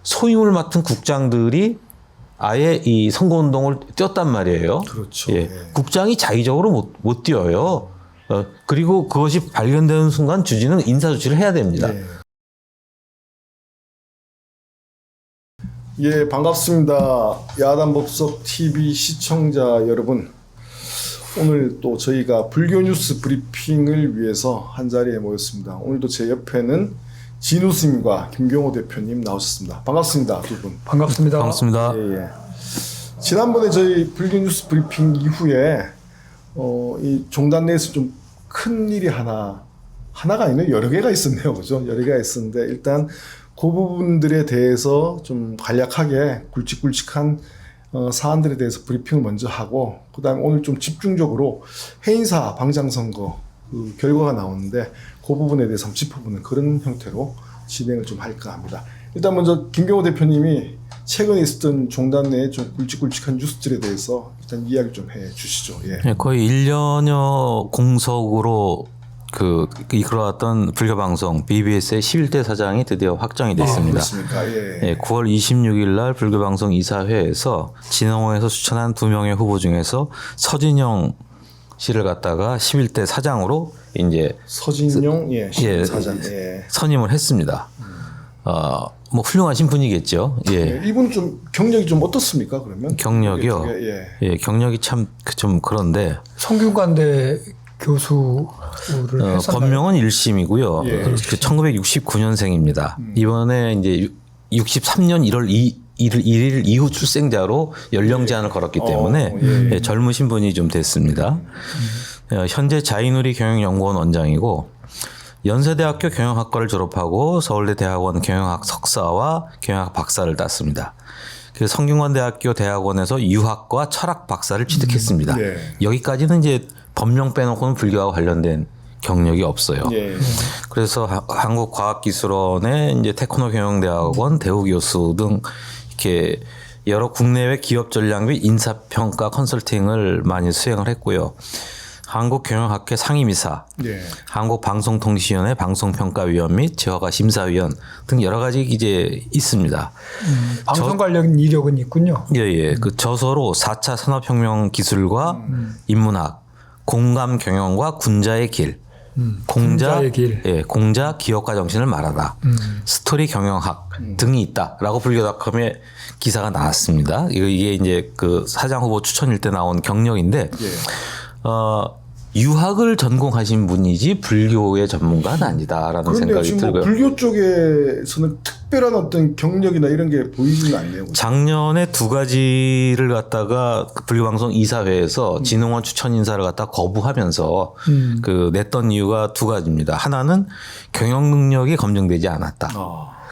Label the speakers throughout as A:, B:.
A: 소임을 맡은 국장들이 아예 이 선거운동을 뛰었단 말이에요.
B: 그렇죠.
A: 예. 국장이 자의적으로 못 뛰어요. 그리고 그것이 발견되는 순간 주지는 인사조치를 해야 됩니다.
B: 예, 반갑습니다. 야단법석 TV 시청자 여러분. 오늘 또 저희가 불교 뉴스 브리핑을 위해서 한 자리에 모였습니다. 오늘도 제 옆에는 진우 스님과 김경호 대표님 나오셨습니다. 반갑습니다, 두 분.
C: 반갑습니다.
A: 반갑습니다.
B: 예. 지난번에 저희 불교 뉴스 브리핑 이후에 이 종단 내에서 좀 큰 일이 하나가 아니네, 여러 개가 있었네요, 그죠? 여러 개가 있었는데 일단 그 부분들에 대해서 좀 간략하게 굵직굵직한 사안들에 대해서 브리핑을 먼저 하고, 그 다음에 오늘 좀 집중적으로 해인사 방장선거 그 결과가 나오는데 그 부분에 대해서 한번 짚어보는 그런 형태로 진행을 좀 할까 합니다. 일단 먼저 김경호 대표님이 최근에 있었던 종단 내에 좀 굵직굵직한 뉴스들에 대해서 일단 이야기 좀 해 주시죠. 예.
A: 거의 1년여 공석으로 이끌어왔던 불교방송 BBS의 11대 사장이 드디어 확정이 됐습니다.
B: 그렇습니까? 예.
A: 예, 9월 26일 날 불교방송 이사회에서 진흥원에서 추천한 2명의 후보 중에서 서진영 씨를 갖다가 11대 사장으로 이제
B: 서진용 사장
A: 선임을 했습니다. 뭐 훌륭하신 분이겠죠. 예.
B: 이분 좀 경력이 좀 어떻습니까? 그러면
A: 경력이요.
B: 예.
A: 경력이 참 좀 그런데
C: 성균관대 교수를 했었나요?
A: 법명은 1심이고요.
B: 예.
A: 그 1969년생입니다. 이번에 이제 63년 1월 1일 이후 출생자로 연령 제한을 걸었기 때문에 젊으신 분이 좀 됐습니다. 현재 자이누리 경영연구원 원장이고 연세대학교 경영학과를 졸업하고 서울대 대학원 경영학 석사와 경영학 박사를 땄습니다. 그래서 성균관대학교 대학원에서 유학과 철학 박사를 취득했습니다. 여기까지는 이제 법령 빼놓고는 불교와 관련된 경력이 없어요. 그래서 한국과학기술원의 이제 테크노 경영대학원 대우 교수 등 이렇게 여러 국내외 기업 전략 및 인사평가 컨설팅을 많이 수행을 했고요. 한국경영학회 상임이사, 한국방송통신위원회 방송평가위원 및 재화가 심사위원 등 여러 가지 이제 있습니다.
C: 방송 관련 이력은 있군요.
A: 예. 그 저서로 4차 산업혁명 기술과 인문학, 공감 경영과 군자의 길,
C: 군자의 길.
A: 예, 공자 기업가 정신을 말하다, 스토리 경영학 등이 있다라고 불교닷컴에 기사가 나왔습니다. 이게 이제 그 사장 후보 추천일 때 나온 경력인데. 유학을 전공하신 분이지 불교의 전문가는 아니다라는 생각이
B: 지금
A: 들고요.
B: 불교 쪽에서는 특별한 어떤 경력이나 이런 게 보이지는 않네요.
A: 작년에 2가지를 갖다가 불교방송 이사회에서 진흥원 추천 인사를 갖다 거부하면서 냈던 이유가 2가지입니다. 하나는 경영 능력이 검증되지 않았다.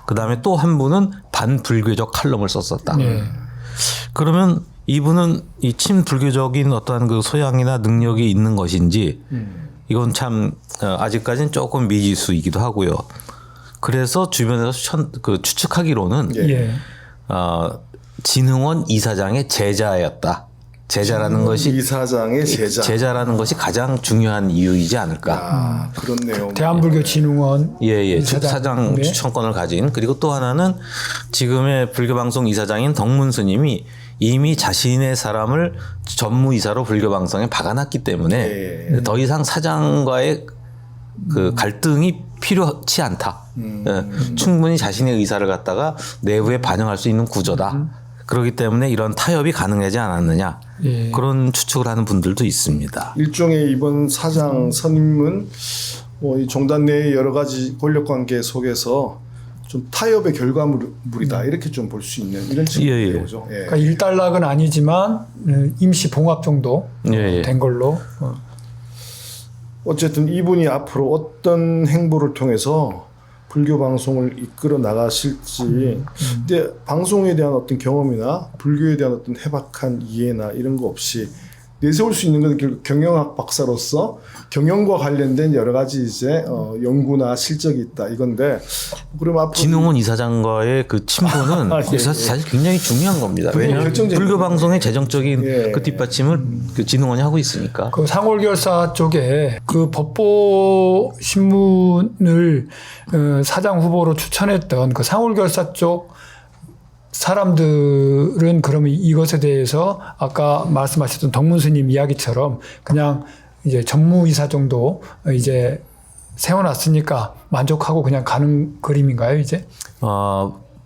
A: 그 다음에 또 한 분은 반불교적 칼럼을 썼었다. 그러면 이분은 이 친불교적인 어떠한 그 소양이나 능력이 있는 것인지 이건 참 아직까지는 조금 미지수이기도 하고요. 그래서 주변에서 추측하기로는 진흥원 이사장의 제자였다. 제자라는 것이
B: 이사장의
A: 제자라는 것이 가장 중요한 이유이지 않을까.
B: 그렇네요.
C: 대한불교 진흥원
A: 사장 추천권을 가진. 그리고 또 하나는 지금의 불교방송 이사장인 덕문 스님이 이미 자신의 사람을 전무이사로 불교방송에 박아놨기 때문에 더 이상 사장과의 그 갈등이 필요치 않다. 충분히 자신의 의사를 갖다가 내부에 반영할 수 있는 구조다. 그렇기 때문에 이런 타협이 가능하지 않았느냐. 그런 추측을 하는 분들도 있습니다.
B: 일종의 이번 사장 선임은 이 종단 내의 여러 가지 권력관계 속에서 좀 타협의 결과물이다, 이렇게 좀 볼 수 있는 이런 측면이죠. 그죠?
C: 그러니까 일단락은 아니지만 임시 봉합 정도 된 걸로.
B: 어쨌든 이분이 앞으로 어떤 행보를 통해서 불교 방송을 이끌어 나가실지, 근데 방송에 대한 어떤 경험이나 불교에 대한 어떤 해박한 이해나 이런 거 없이 내세울 수 있는 건 결국 경영학 박사로서 경영과 관련된 여러 가지 이제 연구나 실적이 있다, 이건데, 그럼 앞으로
A: 진흥원 이사장과의 그 친분은 사실 굉장히 중요한 겁니다. 왜냐하면 불교 방송의 재정적인 그 뒷받침을 그 진흥원이 하고 있으니까.
C: 그 상월결사 쪽에 그 법보 신문을 사장 후보로 추천했던 그 상월결사 쪽 사람들은 그러면 이것에 대해서 아까 말씀하셨던 덕문스님 이야기처럼 그냥 이제 전무이사 정도 이제 세워놨으니까 만족하고 그냥 가는 그림인가요, 이제?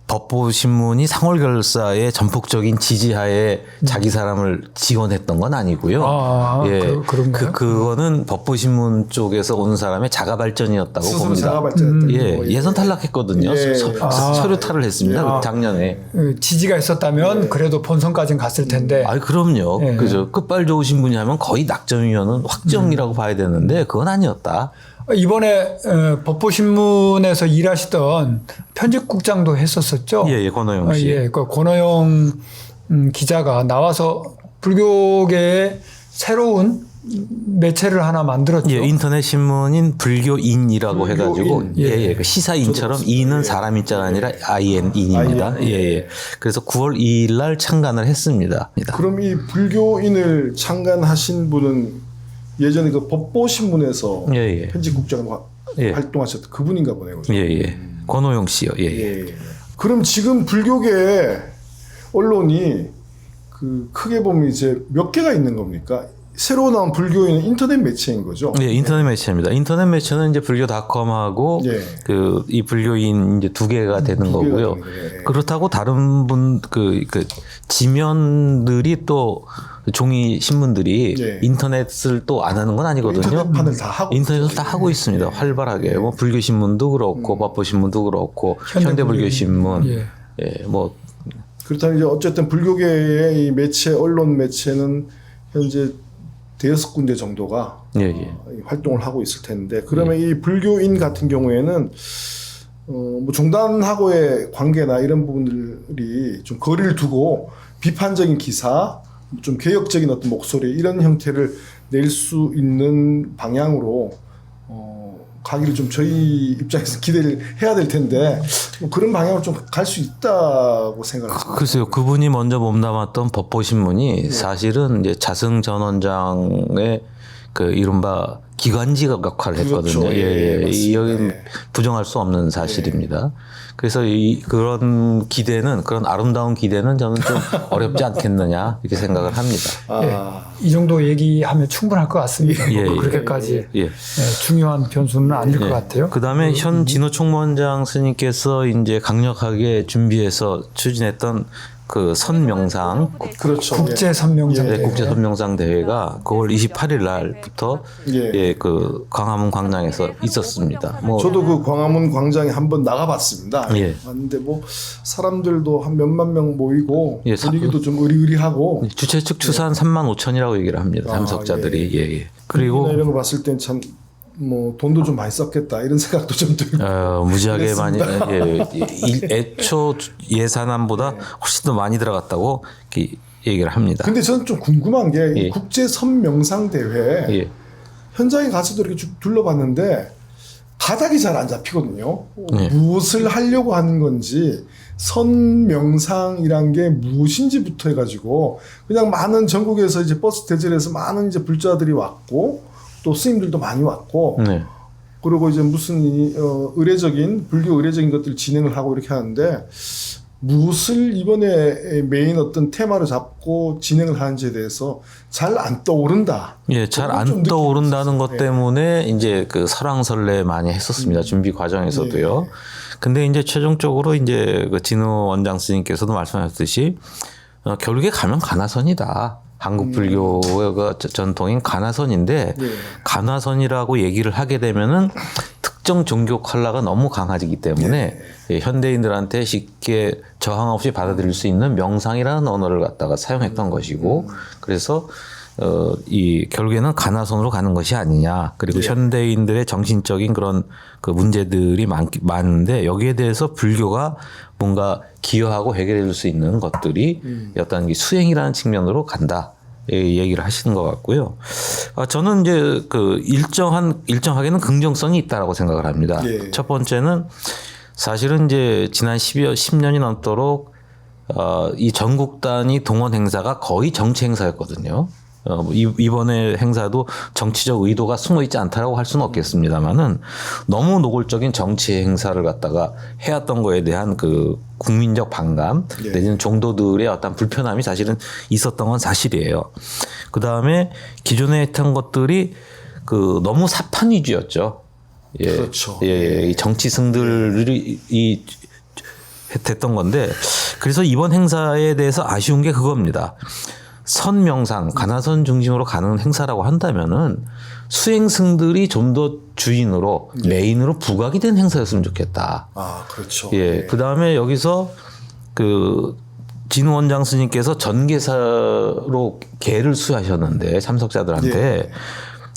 A: 법보신문이 상월결사의 전폭적인 지지하에 자기 사람을 지원했던 건 아니고요.
C: 그런가요?
A: 그거는 법보신문 쪽에서 오는 사람의 자가 발전이었다고
B: 스스로
A: 봅니다.
B: 자가 발전했다고.
A: 예선 탈락했거든요. 서류 탈을 했습니다. 작년에.
C: 지지가 있었다면 그래도 본선까지는 갔을 텐데.
A: 그럼요. 그죠. 끝발 좋으신 분이 하면 거의 낙점이면은 확정이라고 봐야 되는데 그건 아니었다.
C: 이번에 법보신문에서 일하시던 편집국장도 했었었죠.
A: 예, 권호영 씨.
C: 그 권호영 기자가 나와서 불교계의 새로운 매체를 하나 만들었죠.
A: 예, 인터넷 신문인 불교인이라고 해가지고 그 시사인처럼 인은 사람 인자가 아니라 IN인입니다. 예. 그래서 9월 2일 날 창간을 했습니다.
B: 그럼 이 불교인을 창간하신 분은 예전에 그 법보신문에서 편집국장으로 활동하셨던 그분인가 보네요. 그죠?
A: 권호영 씨요.
B: 그럼 지금 불교계 언론이 그 크게 보면 이제 몇 개가 있는 겁니까? 새로 나온 불교인은 인터넷 매체인 거죠?
A: 예, 인터넷 매체입니다. 인터넷 매체는 이제 불교닷컴하고 이 불교인 이제 2개가 되는 거고요. 그렇다고 다른 지면들이 또 종이 신문들이 인터넷을 또 안 하는 건 아니거든요.
B: 인터넷판을 다 하고
A: 인터넷을 다 하고 있습니다. 활발하게. 뭐 불교 신문도 그렇고 법보 신문도 그렇고 현대불교 신문.
B: 그렇다면 이제 어쨌든 불교계의 이 매체 언론 매체는 현재 5군데 정도가 활동을 하고 있을 텐데 그러면 이 불교인 같은 경우에는 뭐 종단하고의 관계나 이런 부분들이 좀 거리를 두고 비판적인 기사, 좀 개혁적인 어떤 목소리 이런 형태를 낼 수 있는 방향으로 가기를 좀 저희 입장에서 기대를 해야 될 텐데 뭐 그런 방향으로 좀 갈 수 있다고 생각합니다.
A: 글쎄요, 그분이 먼저 몸담았던 법보신문이 사실은 이제 자승 전 원장의 그 이른바 기관지 역할을 했거든요. 여기 부정할 수 없는 사실입니다. 그래서 그런 기대는 그런 아름다운 기대는 저는 좀 어렵지 않겠느냐 이렇게 생각을 합니다.
C: 이 정도 얘기하면 충분할 것 같습니다. 그렇게까지 중요한 변수는 아닐 것 같아요.
A: 그다음에 현 진호 총무원장 스님께서 이제 강력하게 준비해서 추진했던 그 선명상
C: 국제 선명상
A: 국제 선명상 대회가 9월 28일 날부터 그 광화문 광장에서 있었습니다.
B: 저도 그 광화문 광장에 한번 나가봤습니다. 왔는데 뭐 사람들도 한 몇만 명 모이고 분위기도 좀 의리의리하고
A: 주최 측 추산 35,000이라고 얘기를 합니다. 참석자들이. 그리고
B: 이런 거 봤을 땐 참 뭐 돈도 좀 많이 썼겠다 이런 생각도 좀 들고
A: 무지하게 많이 애초 예산안보다 훨씬 더 많이 들어갔다고 이렇게 얘기를 합니다.
B: 근데 저는 좀 궁금한 게 이 국제 선명상 대회 현장에 가서도 이렇게 쭉 둘러봤는데 가닥이 잘 안 잡히거든요. 무엇을 하려고 하는 건지 선명상이란 게 무엇인지부터 해가지고 그냥 많은 전국에서 이제 버스 대절해서 많은 이제 불자들이 왔고 또 스님들도 많이 왔고 그리고 이제 무슨 의례적인 불교 의례적인 것들을 진행을 하고 이렇게 하는데 무엇을 이번에 메인 어떤 테마로 잡고 진행을 하는지에 대해서 잘 안 떠오른다.
A: 잘 안 떠오른다는 것 때문에 이제 그 설왕설래 많이 했었습니다. 준비 과정에서도요. 근데 이제 최종적으로 이제 그 진호 원장 스님께서도 말씀하셨듯이 결국에 가면 가나선이다. 한국 불교가 전통인 가나선인데 가나선이라고 얘기를 하게 되면은 특정 종교 컬러가 너무 강하기 때문에 현대인들한테 쉽게 저항 없이 받아들일 수 있는 명상이라는 언어를 갖다가 사용했던 것이고 그래서 이 결국에는 가나선으로 가는 것이 아니냐. 그리고 현대인들의 정신적인 그런 그 문제들이 많은데 여기에 대해서 불교가 뭔가 기여하고 해결해 줄 수 있는 것들이 어떤 수행이라는 측면으로 간다. 얘기를 하시는 것 같고요. 저는 이제 그 일정하게는 긍정성이 있다라고 생각을 합니다. 첫 번째는 사실은 이제 지난 10년이 넘도록 이 전국 단위 동원 행사가 거의 정치 행사였거든요. 이번에 행사도 정치적 의도가 숨어 있지 않다라고 할 수는 없겠습니다만은 너무 노골적인 정치 행사를 갖다가 해왔던 거에 대한 그 국민적 반감
B: 예.
A: 내지는 종도들의 어떤 불편함이 사실은 있었던 건 사실이에요. 그 다음에 기존에 했던 것들이 그 너무 사판 위주였죠. 예.
B: 그렇죠.
A: 예, 이 정치승들이 됐던 건데 그래서 이번 행사에 대해서 아쉬운 게 그겁니다. 선명상 가나선 중심으로 가는 행사라고 한다면은 수행승들이 좀 더 주인으로 메인으로 부각이 된 행사였으면 좋겠다.
B: 아, 그렇죠.
A: 예. 그 다음에 여기서 그 진우 원장 스님께서 전개사로 개를 수하셨는데 참석자들한테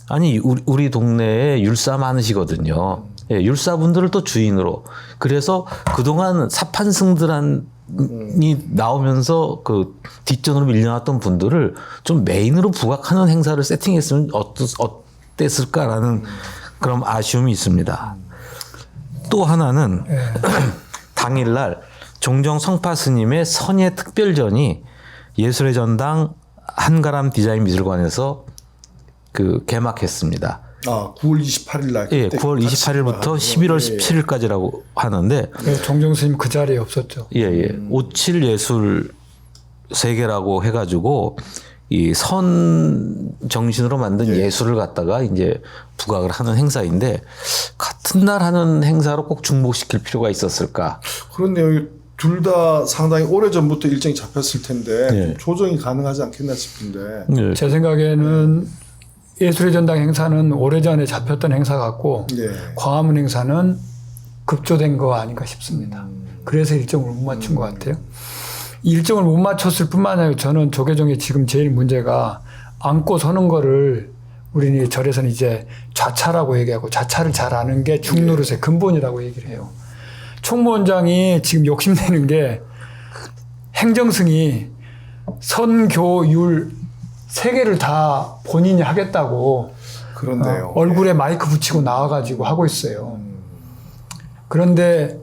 A: 아니 우리 동네에 율사 많으시거든요. 예, 율사분들을 또 주인으로 그래서 그동안 사판승들이 나오면서 그 뒷전으로 밀려났던 분들을 좀 메인으로 부각하는 행사를 세팅했으면 어땠을까라는 그런 아쉬움이 있습니다. 또 하나는 당일날 종정 성파 스님의 선예 특별전이 예술의 전당 한가람 디자인 미술관에서 그 개막했습니다.
B: 아, 9월 28일 날.
A: 예, 9월 28일부터 11월 17일까지라고 하는데
C: 정정 스님 그 자리에 없었죠.
A: 예, 예. 57 예술 세계라고 해가지고 이 선 정신으로 만든 예술을 갖다가 이제 부각을 하는 행사인데 같은 날 하는 행사로 꼭 중복시킬 필요가 있었을까?
B: 그렇네요. 둘 다 상당히 오래 전부터 일정이 잡혔을 텐데
A: 예.
B: 좀 조정이 가능하지 않겠나 싶은데.
A: 예.
C: 제 생각에는 예술의 전당 행사는 오래전에 잡혔던 행사 같고
B: 예.
C: 광화문 행사는 급조된 거 아닌가 싶습니다. 그래서 일정을 못 맞춘 것 같아요. 일정을 못 맞췄을 뿐만 아니라 저는 조계종의 지금 제일 문제가 안고 서는 거를 우리는 절에서는 이제 좌차라고 얘기하고 좌차를 잘 아는 게 중노릇의 근본이라고 얘기를 해요. 총무원장이 지금 욕심내는 게 행정승이 선교율 세 개를 다 본인이 하겠다고
B: 그런데요.
C: 얼굴에 마이크 붙이고 나와가지고 하고 있어요. 그런데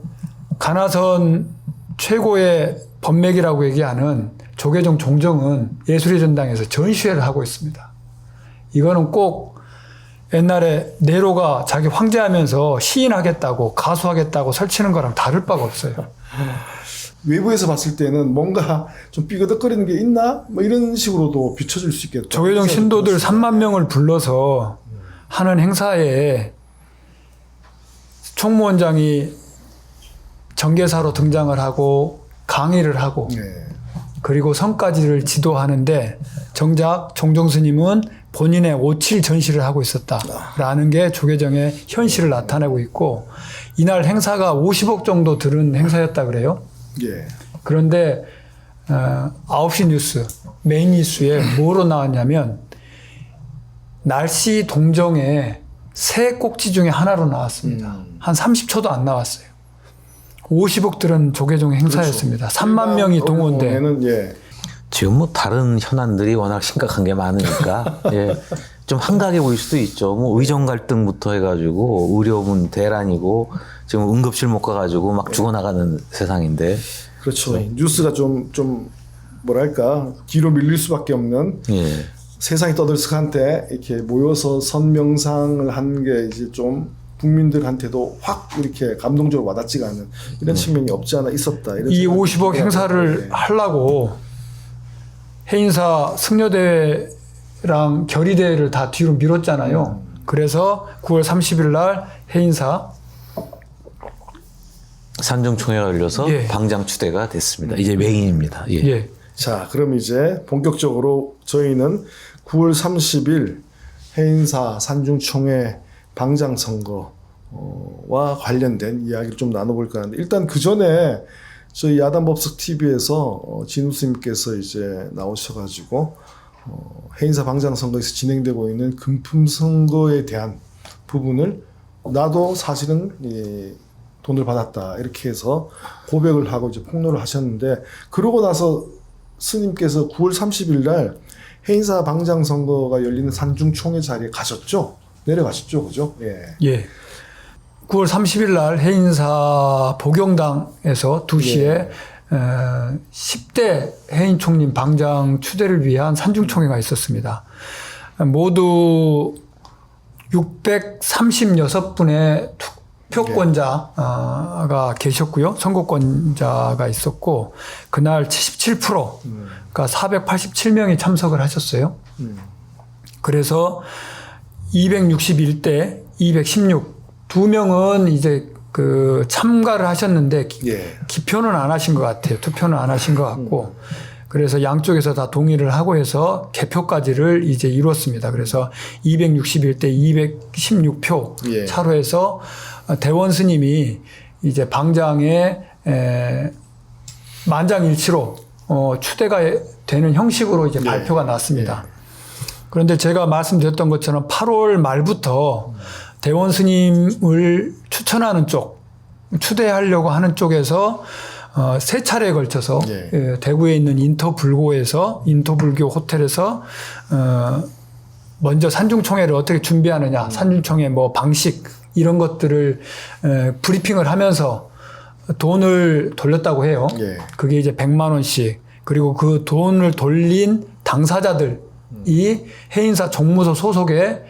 C: 가나선 최고의 법맥이라고 얘기하는 조계종 종정은 예술의 전당에서 전시회를 하고 있습니다. 이거는 꼭 옛날에 네로가 자기 황제하면서 시인하겠다고 가수하겠다고 설치는 거랑 다를 바가 없어요.
B: 외부에서 봤을 때는 뭔가 좀 삐그덕거리는 게 있나? 뭐 이런 식으로도 비춰질 수 있겠다.
C: 조계종 신도들 3만 명을 불러서 하는 행사에 총무원장이 정계사로 등장을 하고 강의를 하고
B: 네.
C: 그리고 성까지를 지도하는데 정작 종종 스님은 본인의 57 전시를 하고 있었다라는 게 조계종의 현실을 나타내고 있고 이날 행사가 50억 정도 들은 행사였다 그래요.
B: 예.
C: 그런데 9시 뉴스 메인 뉴스에 뭐로 나왔냐면 날씨 동정의 새 꼭지 중에 하나로 나왔습니다. 한 30초도 안 나왔어요. 50억 들은 조계종 행사였습니다. 3만 명이 동원돼.
B: 예.
A: 지금 뭐 다른 현안들이 워낙 심각한 게 많으니까 예. 좀 한가하게 보일 수도 있죠. 뭐 의정 갈등부터 해가지고 의료문 대란이고 지금 응급실 못 가가지고 막 죽어나가는 세상인데.
B: 그렇죠. 뉴스가 좀 뭐랄까 뒤로 밀릴 수밖에 없는
A: 예.
B: 세상이 떠들썩한 때 이렇게 모여서 선명상을 하는 게 이제 좀 국민들한테도 확 이렇게 감동적으로 와닿지가 않은 이런 측면이 없지 않아 있었다. 이런
C: 이
B: 생각이
C: 50억
B: 들더라고요.
C: 행사를
B: 예.
C: 하려고 해인사 승려대회랑 결의대회를 다 뒤로 미뤘잖아요. 그래서 9월 30일 날 해인사
A: 산정총회가 열려서
C: 예.
A: 방장추대가 됐습니다. 이제 메인입니다. 예.
C: 예.
B: 자, 그럼 이제 본격적으로 저희는 9월 30일 해인사 산중총회 방장선거와 관련된 이야기를 좀 나눠볼까 하는데 일단 그 전에 저희 야단법석 TV에서 진우 스님께서 이제 나오셔가지고 해인사 방장선거에서 진행되고 있는 금품선거에 대한 부분을 나도 사실은 돈을 받았다 이렇게 해서 고백을 하고 이제 폭로를 하셨는데 그러고 나서 스님께서 9월 30일 날 해인사 방장선거가 열리는 산중총회 자리에 가셨죠? 내려가셨죠, 그죠? 예.
C: 예. 9월 30일 날 해인사 복용당에서 2시에 10대 해인 총림 방장 추대를 위한 산중총회가 있었습니다. 모두 636분의 투표권자가 계셨고요. 선거권자가 있었고 그날 77%, 그러니까 487명이 참석을 하셨어요. 그래서 261대 216, 2명은 이제 그 참가를 하셨는데
B: 예.
C: 기표는 안 하신 것 같아요. 투표는 안 하신 것 같고. 그래서 양쪽에서 다 동의를 하고 해서 개표까지를 이제 이뤘습니다. 그래서 261대 216표
B: 예.
C: 차로 해서 대원 스님이 이제 방장에 만장일치로 추대가 되는 형식으로 이제 발표가 났습니다. 그런데 제가 말씀드렸던 것처럼 8월 말부터 대원 스님을 추천하는 쪽, 추대하려고 하는 쪽에서 세 차례에 걸쳐서 대구에 있는 인터불교에서 인터불교 호텔에서 먼저 산중총회를 어떻게 준비하느냐, 산중총회 뭐 방식 이런 것들을 브리핑을 하면서 돈을 돌렸다고 해요.
B: 예.
C: 그게 이제 100만 원씩. 그리고 그 돈을 돌린 당사자들이 해인사 종무소 소속의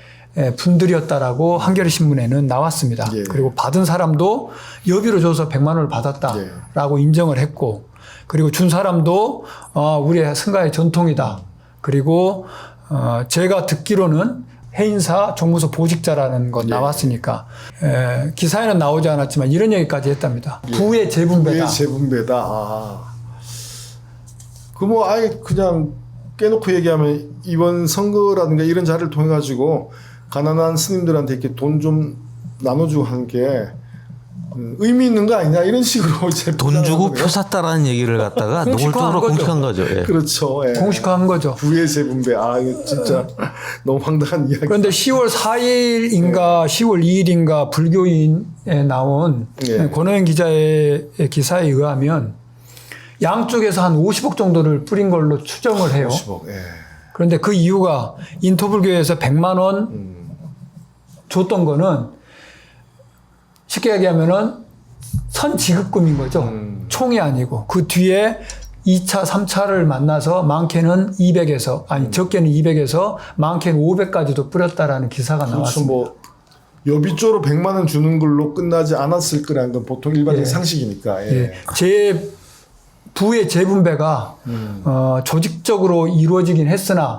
C: 분들이었다라고 한겨레 신문에는 나왔습니다.
B: 예.
C: 그리고 받은 사람도 여비로 줘서 100만 원을 받았다라고 인정을 했고, 그리고 준 사람도 우리의 승가의 전통이다. 그리고 제가 듣기로는 해인사 종무소 보직자라는 건 나왔으니까 기사에는 나오지 않았지만 이런 얘기까지 했답니다. 부의 재분배다.
B: 부의 재분배다. 아. 그 뭐 아예 그냥 깨놓고 얘기하면 이번 선거라든가 이런 자리를 통해 가지고 가난한 스님들한테 이렇게 돈 좀 나눠주고 하는 게 의미 있는 거 아니냐 이런 식으로 이제
A: 돈 주고
B: 거네요.
A: 표 샀다라는 얘기를 갖다가 노골적으로 공식한 거죠. 예.
B: 그렇죠. 예.
C: 공식화한 거죠.
B: 부의 재분배. 아 이거 진짜 너무 황당한 이야기.
C: 그런데 10월 4일인가 10월 2일인가 불교인에 나온 권호영 기자의 기사에 의하면 양쪽에서 한 50억 정도를 뿌린 걸로 추정을 해요.
B: 50억. 예.
C: 그런데 그 이유가 인터불교에서 100만 원 줬던 거는 쉽게 얘기하면은 선지급금인 거죠. 총이 아니고. 그 뒤에 2차, 3차를 만나서 많게는 200에서, 아니, 적게는 200에서 많게는 500까지도 뿌렸다라는 기사가
B: 그렇죠.
C: 나왔습니다.
B: 뭐 여비조로 100만 원 주는 걸로 끝나지 않았을 거라는 건 보통 일반적인 상식이니까. 예.
C: 예. 제 부의 재분배가 조직적으로 이루어지긴 했으나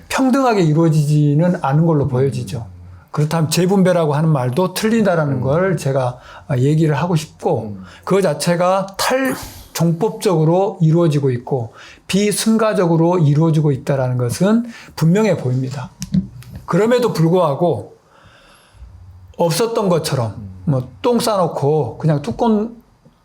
C: 평등하게 이루어지지는 않은 걸로 보여지죠. 그렇다면 재분배라고 하는 말도 틀리다라는 걸 제가 얘기를 하고 싶고 그 자체가 탈종법적으로 이루어지고 있고 비승가적으로 이루어지고 있다는 것은 분명해 보입니다. 그럼에도 불구하고 없었던 것처럼 뭐 똥 싸놓고 그냥 뚜껑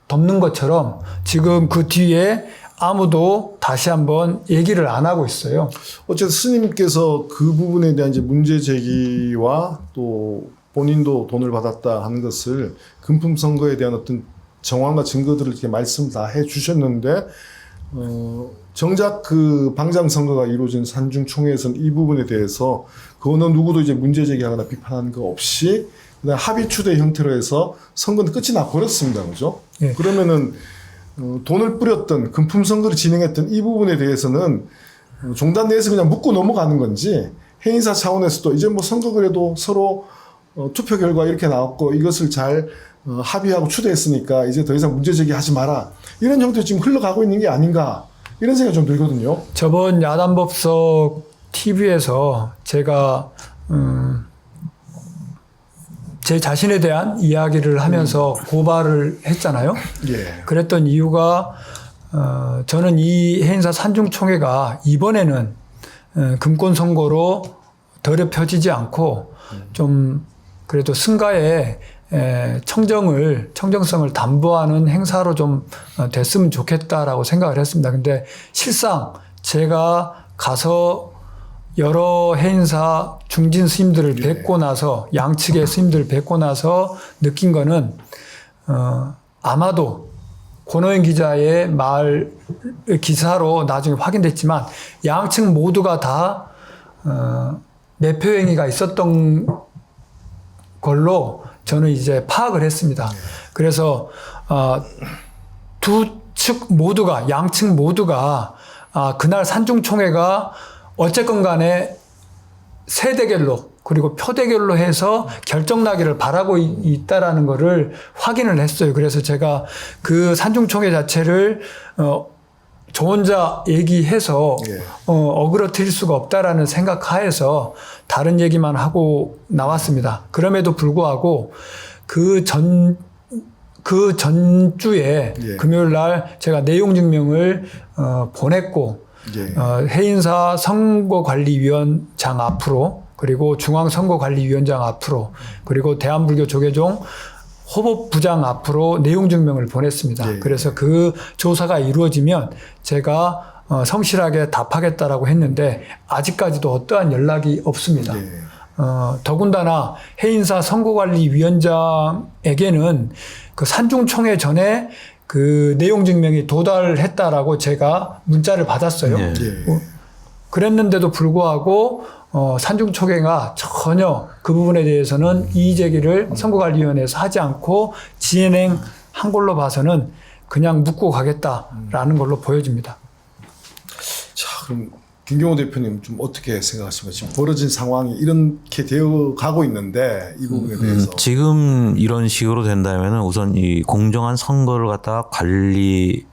C: 덮는 것처럼 지금 그 뒤에 아무도 다시 한번 얘기를 안 하고 있어요.
B: 어쨌든 스님께서 그 부분에 대한 이제 문제 제기와 또 본인도 돈을 받았다 하는 것을 금품 선거에 대한 어떤 정황과 증거들을 이렇게 말씀 다 해 주셨는데 정작 그 방장 선거가 이루어진 산중총회에서는 이 부분에 대해서 그 어느 누구도 이제 문제 제기하거나 비판하는 거 없이 그냥 합의 추대 형태로 해서 선거는 끝이 나 버렸습니다, 그죠?
C: 예.
B: 그러면은 돈을 뿌렸던 금품 선거를 진행했던 이 부분에 대해서는 종단 내에서 그냥 묻고 넘어가는 건지 해인사 차원에서도 이제 뭐 선거 그래도 서로 투표 결과 이렇게 나왔고 이것을 잘 합의하고 추대했으니까 이제 더 이상 문제 제기하지 마라 이런 형태로 지금 흘러가고 있는 게 아닌가 이런 생각이 좀 들거든요.
C: 저번 야단법석 TV에서 제가 제 자신에 대한 이야기를 하면서 고발을 했잖아요.
B: 예.
C: 그랬던 이유가 저는 이 해인사 산중총회가 이번에는 금권 선거로 더럽혀지지 않고 좀 그래도 승가의 청정성을 담보하는 행사로 좀 됐으면 좋겠다라고 생각을 했습니다. 근데 실상 제가 가서 여러 해인사 중진 스님들을 뵙고 나서 양측의 스님들을 뵙고 나서 느낀 거는 아마도 권호영 기자의 말 기사로 나중에 확인됐지만 양측 모두가 다 매표 행위가 있었던 걸로 저는 이제 파악을 했습니다. 그래서 두 양측 모두가 그날 산중총회가 어쨌건 간에 세대결로 그리고 표대결로 해서 결정나기를 바라고 있다라는 거를 확인을 했어요. 그래서 제가 그 산중총회 자체를 저 혼자 얘기해서
B: 예.
C: 어그러뜨릴 수가 없다라는 생각하에서 다른 얘기만 하고 나왔습니다. 그럼에도 불구하고 그 전주에
B: 예.
C: 금요일 날 제가 내용 증명을 보냈고
B: 예.
C: 해인사 선거관리위원장 앞으로 그리고 중앙선거관리위원장 앞으로 그리고 대한불교조계종 호법부장 앞으로 내용 증명을 보냈습니다.
B: 예.
C: 그래서 그 조사가 이루어지면 제가 성실하게 답하겠다라고 했는데 아직까지도 어떠한 연락이 없습니다.
B: 예.
C: 더군다나 해인사 선거관리위원장에게는 그 산중총회 전에 그 내용 증명이 도달했다라고 제가 문자를 받았어요.
A: 예.
B: 예.
C: 그랬는데도 불구하고 산중총회가 전혀 그 부분에 대해서는 이의 제기를 선거관리위원회에서 하지 않고 진행한 걸로 봐서는 그냥 묻고 가겠다라는 걸로 보여집니다.
B: 자, 그럼 김경호 대표님 좀 어떻게 생각하십니까? 지금 벌어진 상황이 이렇게 되어 가고 있는데 이 부분에 대해서
A: 지금 이런 식으로 된다면은 우선 이 공정한 선거를 갖다가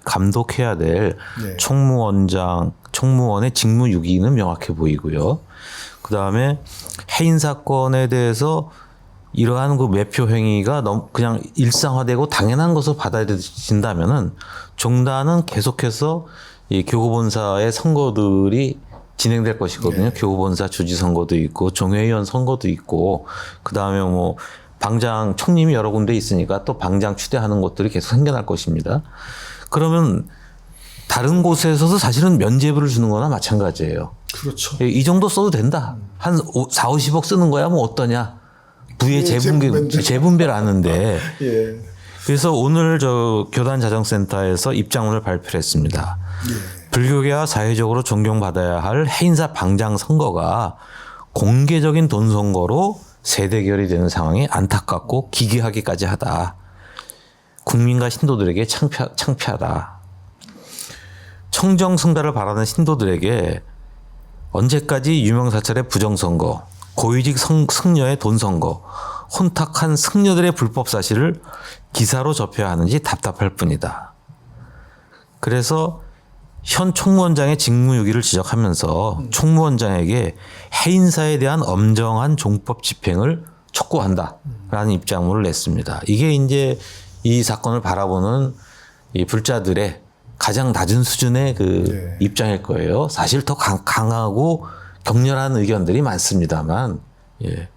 A: 감독해야 될
B: 네.
A: 총무원의 직무유기는 명확해 보이고요. 그 다음에 해인 사건에 대해서 이러한 그 매표 행위가 너무 그냥 일상화되고 당연한 것으로 받아들여진다면은 종단은 계속해서 이 교구본사의 선거들이 진행될 것이거든요. 교구본사 주지 선거도 있고 종회의원 선거도 있고 그 다음에 뭐 방장 총림이 여러 군데 있으니까 또 방장 추대하는 것들이 계속 생겨날 것입니다. 그러면 다른 곳에서도 사실은 면죄부를 주는 거나 마찬가지예요.
B: 그렇죠.
A: 이 정도 써도 된다. 한 4, 50억 쓰는 거야 뭐 어떠냐. 부의 재분배를 하는데.
B: 예.
A: 그래서 오늘 저 교단자정센터에서 입장문을 발표를 했습니다. 불교계와 사회적으로 존경받아야 할 해인사 방장 선거가 공개적인 돈 선거로 세대결이 되는 상황이 안타깝고 기괴하기까지 하다. 국민과 신도들에게 창피하다. 청정승달을 바라는 신도들에게 언제까지 유명사찰의 부정선거, 고위직 승려의 돈선거, 혼탁한 승려들의 불법 사실을 기사로 접해야 하는지 답답할 뿐이다. 그래서 현 총무원장의 직무유기를 지적하면서 총무원장에게 해인사에 대한 엄정한 종법 집행을 촉구한다라는 입장문을 냈습니다. 이게 이제 이 사건을 바라보는 이 불자들의 가장 낮은 수준의 그 입장일 거예요. 사실 더 강하고 격렬한 의견들이 많습니다만, 예.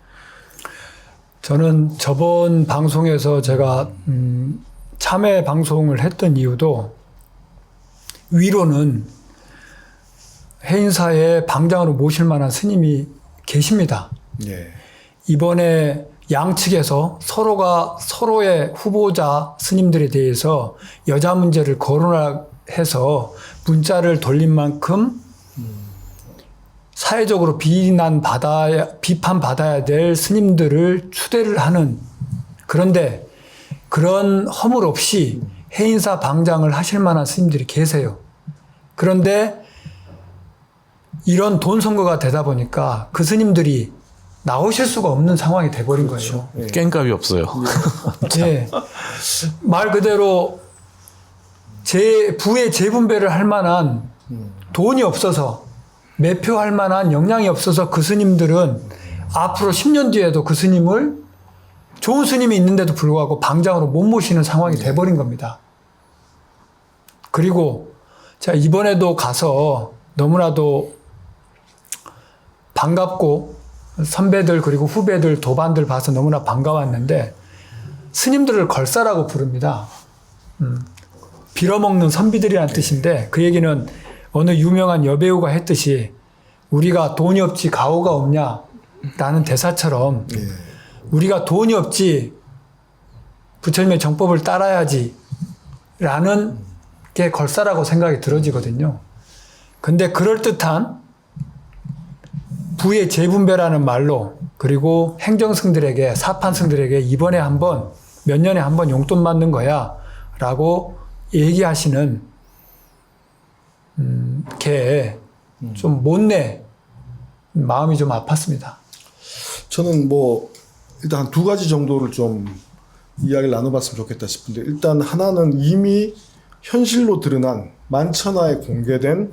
C: 저는 저번 방송에서 제가 참회 방송을 했던 이유도 위로는 해인사에 방장으로 모실 만한 스님이 계십니다.
B: 예.
C: 이번에 양측에서 서로가 서로의 후보자 스님들에 대해서 여자 문제를 거론해서 문자를 돌린 만큼 사회적으로 비판받아야 될 스님들을 추대를 하는, 그런데 그런 허물 없이 해인사 방장을 하실 만한 스님들이 계세요. 그런데 이런 돈 선거가 되다 보니까 그 스님들이 나오실 수가 없는 상황이 돼버린 거예요.
A: 깽값이 없어요.
C: 예. 말 그대로 부의 재분배를 할 만한 돈이 없어서, 매표할 만한 역량이 없어서 그 스님들은 앞으로 10년 뒤에도 그 스님을, 좋은 스님이 있는데도 불구하고 방장으로 못 모시는 상황이 돼버린 겁니다. 그리고 제가 이번에도 가서 너무나도 반갑고 선배들 그리고 후배들 도반들 봐서 너무나 반가웠는데 스님들을 걸사라고 부릅니다. 빌어먹는 선비들이라는 뜻인데, 그 얘기는 어느 유명한 여배우가 했듯이 우리가 돈이 없지 가오가 없냐라는 대사처럼 우리가 돈이 없지 부처님의 정법을 따라야지 라는 게 걸사라고 생각이 들어지거든요. 근데 그럴듯한 부의 재분배라는 말로, 그리고 행정승들에게, 사판승들에게 이번에 한번 몇 년에 한번 용돈 받는 거야 라고 얘기하시는 게 좀 못내 마음이 좀 아팠습니다.
B: 저는 뭐 일단 한 두 가지 정도를 좀 이야기를 나눠봤으면 좋겠다 싶은데, 일단 하나는 이미 현실로 드러난 만천하에 공개된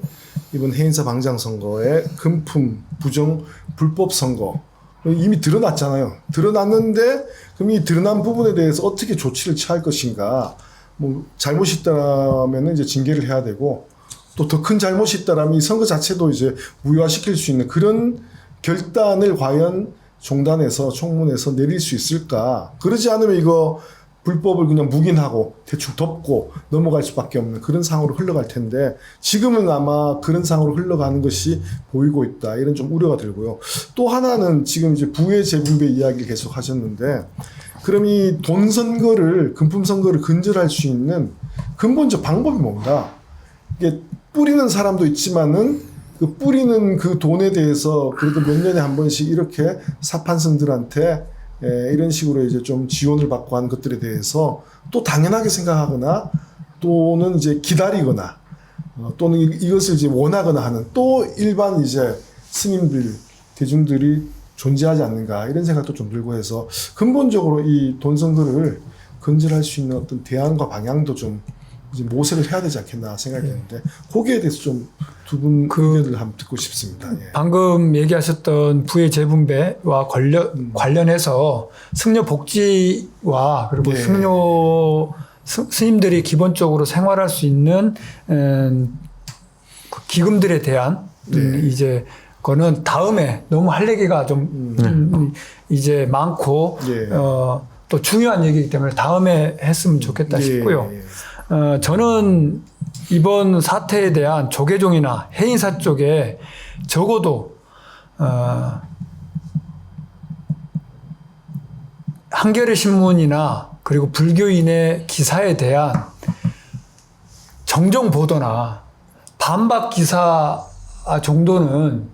B: 이번 해인사 방장 선거의 금품, 부정, 불법 선거 이미 드러났잖아요. 드러났는데 그럼 이 드러난 부분에 대해서 어떻게 조치를 취할 것인가. 뭐 잘못이 있다면 이제 징계를 해야 되고, 또 더 큰 잘못이 있다면 이 선거 자체도 이제 무효화시킬 수 있는 그런 결단을 과연 종단에서, 총문에서 내릴 수 있을까. 그러지 않으면 이거 불법을 그냥 묵인하고 대충 덮고 넘어갈 수밖에 없는 그런 상황으로 흘러갈 텐데, 지금은 아마 그런 상황으로 흘러가는 것이 보이고 있다. 이런 좀 우려가 들고요. 또 하나는 지금 이제 부의 재분배 이야기를 계속 하셨는데, 그럼 이 돈 선거를, 금품 선거를 근절할 수 있는 근본적 방법이 뭔가? 이게 뿌리는 사람도 있지만은 그 뿌리는 그 돈에 대해서 그래도 몇 년에 한 번씩 이렇게 사판성들한테 이런 식으로 이제 좀 지원을 받고 하는 것들에 대해서 또 당연하게 생각하거나, 또는 이제 기다리거나, 또는 이것을 이제 원하거나 하는 또 일반 이제 스님들, 대중들이 존재하지 않는가, 이런 생각도 좀 들고 해서 근본적으로 이 돈 선거를 근절할 수 있는 어떤 대안과 방향도 좀 이제 모색을 해야 되지 않겠나 생각했는데, 거기에 대해서 좀 두 분 의견을 한번 듣고 싶습니다. 예.
C: 방금 얘기하셨던 부의 재분배와 관련해서 승려 복지와 그리고
B: 네.
C: 스님들이 기본적으로 생활할 수 있는 그 기금들에 대한 이제 거는 다음에, 너무 할 얘기가 좀 이제 많고
B: 예.
C: 또 중요한 얘기이기 때문에 다음에 했으면 좋겠다 싶고요. 저는 이번 사태에 대한 조계종이나 해인사 쪽에 적어도 한겨레 신문이나 그리고 불교인의 기사에 대한 정정 보도나 반박 기사 정도는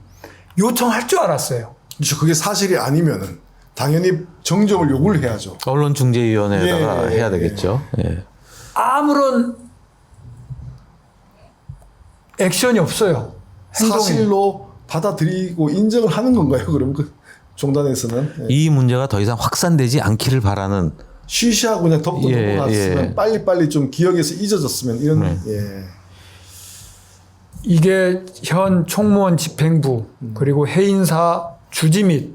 C: 요청할 줄 알았어요.
B: 그렇죠. 그게 사실이 아니면은 당연히 정정을 요구를 해야죠.
A: 언론중재위원회에다가
B: 예,
A: 해야 되겠죠. 예.
C: 아무런 액션이 없어요. 행동이.
B: 사실로 받아들이고 인정을 하는 건가요? 그럼 그 종단에서는
A: 이 문제가 더 이상 확산되지 않기를 바라는.
B: 쉬쉬하고 그냥 덮고 넘어갔으면,
A: 예.
B: 빨리빨리 좀 기억에서 잊어졌으면, 이런 예.
C: 이게 현 총무원 집행부 그리고 해인사 주지 및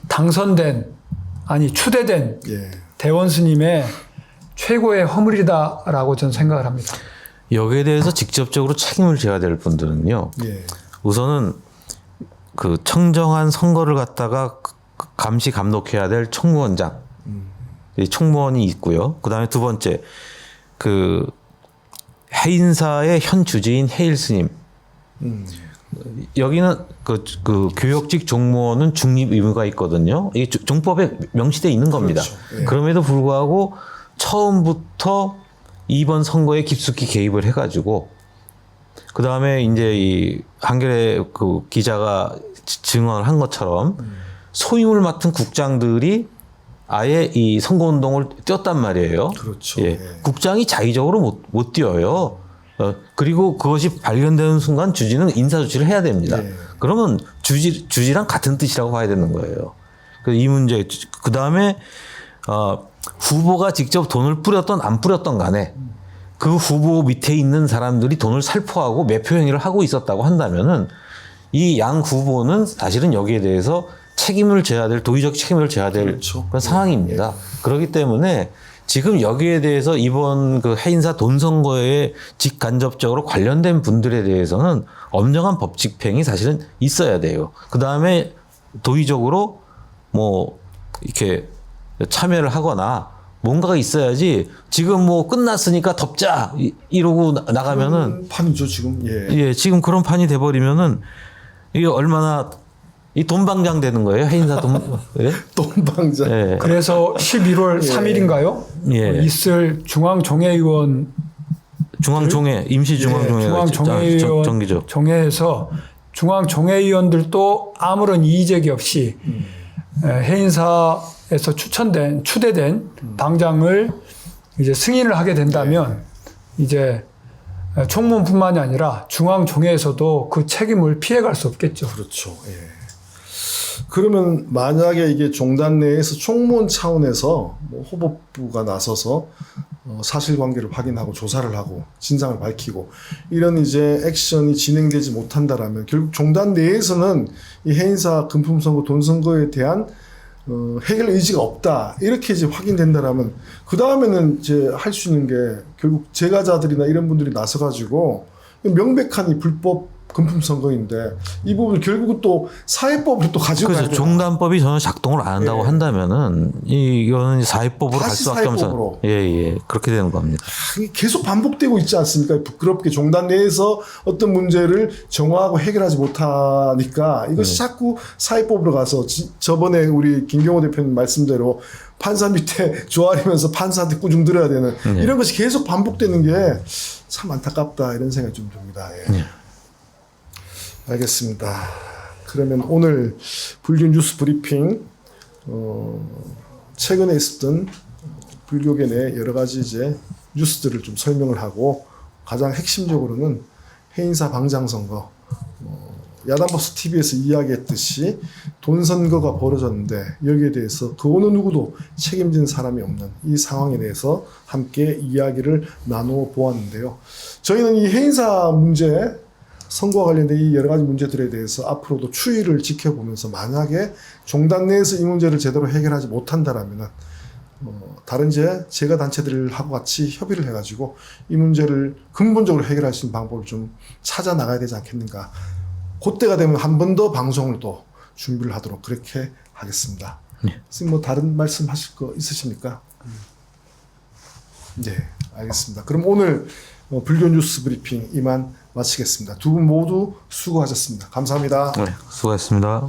C: 당선된, 아니 추대된
B: 예.
C: 대원 스님의 최고의 허물이다라고 저는 생각을 합니다.
A: 여기에 대해서 직접적으로 책임을 져야 될 분들은요.
B: 예.
A: 우선은 그 청정한 선거를 갖다가 감시 감독해야 될 총무원장, 이 총무원이 있고요. 그 다음에 두 번째, 그 해인사의 현 주지인 해일 스님. 여기는 그 교역직 종무원은 중립 의무가 있거든요. 이게 종법에 명시되어 있는 겁니다.
B: 그렇죠. 예.
A: 그럼에도 불구하고 처음부터 이번 선거에 깊숙이 개입을 해가지고, 그 다음에 이제 이 한겨레 그 기자가 증언을 한 것처럼 소임을 맡은 국장들이 아예 이 선거운동을 뛰었단 말이에요.
B: 그렇죠.
A: 예.
B: 예.
A: 국장이 자의적으로 못 뛰어요. 그리고 그것이 발견되는 순간 주지는 인사조치를 해야 됩니다.
B: 예.
A: 그러면 주지랑 같은 뜻이라고 봐야 되는 거예요. 이 문제, 그 다음에 후보가 직접 돈을 뿌렸던 안 뿌렸던 간에 그 후보 밑에 있는 사람들이 돈을 살포하고 매표 행위를 하고 있었다고 한다면은 이 양 후보는 사실은 여기에 대해서 책임을 져야 될, 도의적 책임을 져야 될
B: 그렇죠.
A: 그런 상황입니다. 그렇기 때문에 지금 여기에 대해서 이번 그 해인사 돈 선거에 직간접적으로 관련된 분들에 대해서는 엄정한 법 집행이 사실은 있어야 돼요. 그 다음에 도의적으로 뭐 이렇게 참여를 하거나 뭔가가 있어야지, 지금 뭐 끝났으니까 덮자 이러고 나가면은
B: 판이죠 지금. 예.
A: 예, 지금 그런 판이 돼버리면은 이게 얼마나 이 돈방장 되는 거예요, 해인사 돈. 예?
B: 돈방장.
A: 예.
C: 그래서 11월 3일인가요?
A: 예.
C: 있을 중앙종회의원
A: 중앙종회, 임시중앙종회가
C: 중앙종회의원
A: 정기죠.
C: 종회에서 중앙종회의원들도 아무런 이의제기 없이 해인사에서 추대된 방장을 이제 승인을 하게 된다면 이제 총무뿐만이 아니라 중앙종회에서도 그 책임을 피해갈 수 없겠죠.
B: 그렇죠. 예. 그러면 만약에 이게 종단 내에서 총무원 차원에서 뭐 후보부가 나서서 사실관계를 확인하고 조사를 하고 진상을 밝히고 이런 이제 액션이 진행되지 못한다라면 결국 종단 내에서는 이 해인사 금품선거 돈선거에 대한 해결 의지가 없다 이렇게 이제 확인된다라면 그 다음에는 이제 할 수 있는 게 결국 제가자들이나 이런 분들이 나서가지고 명백한 이 불법 금품 선거인데 이 부분을 결국은 또 사회법으로 또 가지고 가야
A: 그래서
B: 된다.
A: 종단법이 전혀 작동을 안 한다고
B: 예.
A: 한다면은 이거는 사회법으로 갈
B: 다시
A: 수밖에
B: 사회법으로.
A: 없어요. 예, 그렇게 되는 겁니다.
B: 이게 계속 반복되고 있지 않습니까? 부끄럽게 종단 내에서 어떤 문제를 정화하고 해결하지 못하니까 이것이 자꾸 사회법으로 가서 저번에 우리 김경호 대표님 말씀대로 판사 밑에 조아리면서 판사한테 꾸중 들어야 되는 이런 것이 계속 반복되는 게 참 안타깝다 이런 생각이 좀 듭니다. 예. 알겠습니다. 그러면 오늘 불교 뉴스 브리핑 최근에 있었던 불교계 내 여러 가지 이제 뉴스들을 좀 설명을 하고 가장 핵심적으로는 해인사 방장선거 야단버스 TV에서 이야기했듯이 돈 선거가 벌어졌는데 여기에 대해서 그 어느 누구도 책임진 사람이 없는 이 상황에 대해서 함께 이야기를 나누어 보았는데요. 저희는 이 해인사 문제 선거와 관련된 이 여러 가지 문제들에 대해서 앞으로도 추이를 지켜보면서 만약에 종단 내에서 이 문제를 제대로 해결하지 못한다라면 다른 제가 단체들하고 같이 협의를 해가지고 이 문제를 근본적으로 해결할 수 있는 방법을 좀 찾아 나가야 되지 않겠는가. 그때가 되면 한 번 더 방송을 또 준비를 하도록 그렇게 하겠습니다. 선생님 뭐 다른 말씀 하실 거 있으십니까? 네, 알겠습니다. 그럼 오늘 불교 뉴스 브리핑 이만 마치겠습니다. 두 분 모두 수고하셨습니다. 감사합니다.
A: 네, 수고하셨습니다.